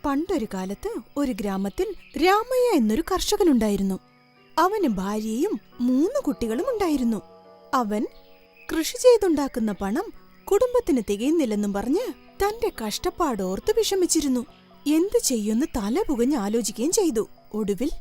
പണ്ടൊരു കാലത്ത് ഒരു ഗ്രാമത്തിൽ രാമയ്യ എന്നൊരു കർഷകനുണ്ടായിരുന്നു. അവന് ഭാര്യയും 3 കുട്ടികളും ഉണ്ടായിരുന്നു. അവൻ കൃഷി ചെയ്തുണ്ടാക്കുന്ന പണം കുടുംബത്തിന് തികയുന്നില്ലെന്നും പറഞ്ഞ് തന്റെ കഷ്ടപ്പാടോർത്ത് വിഷമിച്ചിരുന്നു. എന്തു ചെയ്യുമെന്ന് തല പുകഞ്ഞ് ആലോചിക്കുകയും ചെയ്തു. ഒടുവിൽ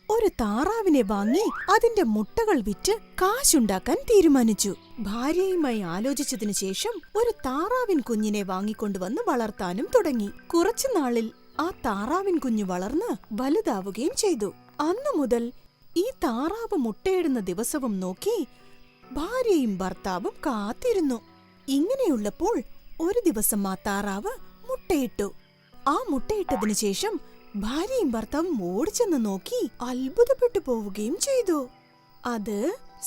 ഒരു താറാവിനെ വാങ്ങി അതിന്റെ മുട്ടകൾ വിറ്റ് കാശുണ്ടാക്കാൻ തീരുമാനിച്ചു. ഭാര്യയുമായി ആലോചിച്ചതിനു ശേഷം ഒരു താറാവിൻ കുഞ്ഞിനെ വാങ്ങിക്കൊണ്ടുവന്ന് വളർത്താനും തുടങ്ങി. കുറച്ചുനാളിൽ ആ താറാവിൻ കുഞ്ഞു വളർന്ന് വലുതാവുകയും ചെയ്തു. അന്നു മുതൽ ഈ താറാവ് മുട്ടയിടുന്ന ദിവസവും നോക്കി ഭാര്യയും ഭർത്താവും കാത്തിരുന്നു. ഇങ്ങനെയുള്ളപ്പോൾ ഒരു ദിവസം ആ താറാവ് മുട്ടയിട്ടു. ആ മുട്ടയിട്ടതിനു ശേഷം ഭാര്യയും ഭർത്താവും ഓടിച്ചെന്ന് നോക്കി അത്ഭുതപ്പെട്ടു പോവുകയും ചെയ്തു. അത്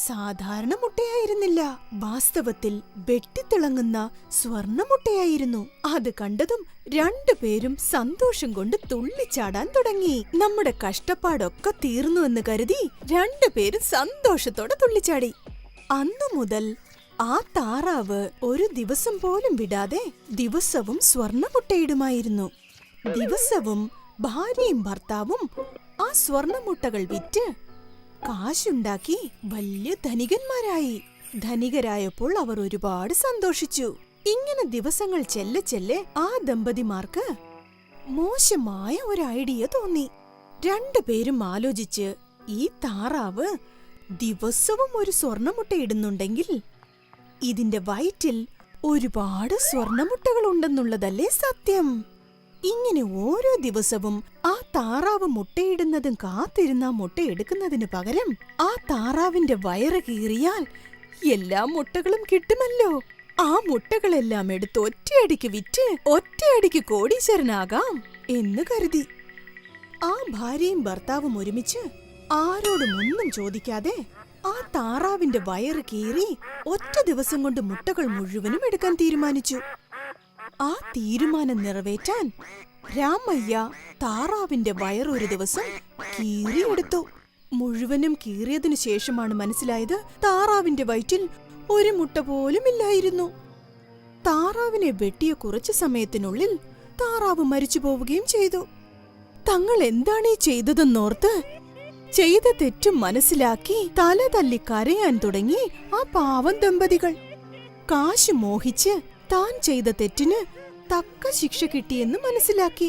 സാധാരണ മുട്ടയായിരുന്നില്ല. വാസ്തവത്തിൽ വെട്ടിത്തിളങ്ങുന്ന സ്വർണമുട്ടയായിരുന്നു. അത് കണ്ടതും രണ്ടുപേരും സന്തോഷം കൊണ്ട് തുള്ളിച്ചാടാൻ തുടങ്ങി. നമ്മുടെ കഷ്ടപ്പാടൊക്കെ തീർന്നു എന്ന് കരുതി രണ്ടുപേരും സന്തോഷത്തോടെ തുള്ളിച്ചാടി. അന്നു മുതൽ ആ താറാവ് ഒരു ദിവസം പോലും വിടാതെ ദിവസവും സ്വർണമുട്ടയിടുമായിരുന്നു. ദിവസവും ഭാര്യയും ഭർത്താവും ആ സ്വർണമുട്ടകൾ വിറ്റ് കാശുണ്ടാക്കി വലിയ ധനികന്മാരായി. ധനികരായപ്പോൾ അവർ ഒരുപാട് സന്തോഷിച്ചു. ഇങ്ങനെ ദിവസങ്ങൾ ചെല്ലെ ചെല്ലെ ആ ദമ്പതിമാർക്ക് മോശമായ ഒരു ഐഡിയ തോന്നി. രണ്ടുപേരും ആലോചിച്ച്, ഈ താറാവ് ദിവസവും ഒരു സ്വർണമുട്ട ഇടുന്നുണ്ടെങ്കിൽ ഇതിന്റെ വയറ്റിൽ ഒരുപാട് സ്വർണമുട്ടകൾ ഉണ്ടെന്നുള്ളതല്ലേ സത്യം. ഇങ്ങനെ ഓരോ ദിവസവും ആ താറാവ് മുട്ടയിടുന്നതും കാത്തിരുന്ന മുട്ടയെടുക്കുന്നതിന് പകരം ആ താറാവിന്റെ വയറ് കീറിയാൽ എല്ലാ മുട്ടകളും കിട്ടുമല്ലോ. ആ മുട്ടകളെല്ലാം എടുത്ത് ഒറ്റയടിക്ക് വിറ്റ് ഒറ്റയടിക്ക് കോടീശ്വരനാകാം എന്ന് കരുതി. ആ ഭാര്യയും ഭർത്താവും ഒരുമിച്ച് ആരോടും ഒന്നും ചോദിക്കാതെ ആ താറാവിന്റെ വയറ് കീറി ഒറ്റ ദിവസം കൊണ്ട് മുട്ടകൾ മുഴുവനും എടുക്കാൻ തീരുമാനിച്ചു. ആ തീരുമാനം നിറവേറ്റാൻ രാമയ്യ താറാവിന്റെ വയറ് ഒരു ദിവസം കീറിയെടുത്തു. മുഴുവനും കീറിയതിനു ശേഷമാണ് മനസ്സിലായത് താറാവിന്റെ വയറ്റിൽ ഒരു മുട്ട പോലും ഇല്ലായിരുന്നു. താറാവിനെ വെട്ടിയ കുറച്ചു സമയത്തിനുള്ളിൽ താറാവ് മരിച്ചു പോവുകയും ചെയ്തു. തങ്ങൾ എന്താണീ ചെയ്തതെന്നോർത്ത് ചെയ്ത തെറ്റും മനസ്സിലാക്കി തല തല്ലി കരയാൻ തുടങ്ങി ആ പാവം ദമ്പതികൾ. കാശ് മോഹിച്ച് താൻ ചെയ്ത തെറ്റിന് തക്ക ശിക്ഷ കിട്ടിയെന്ന് മനസ്സിലാക്കി.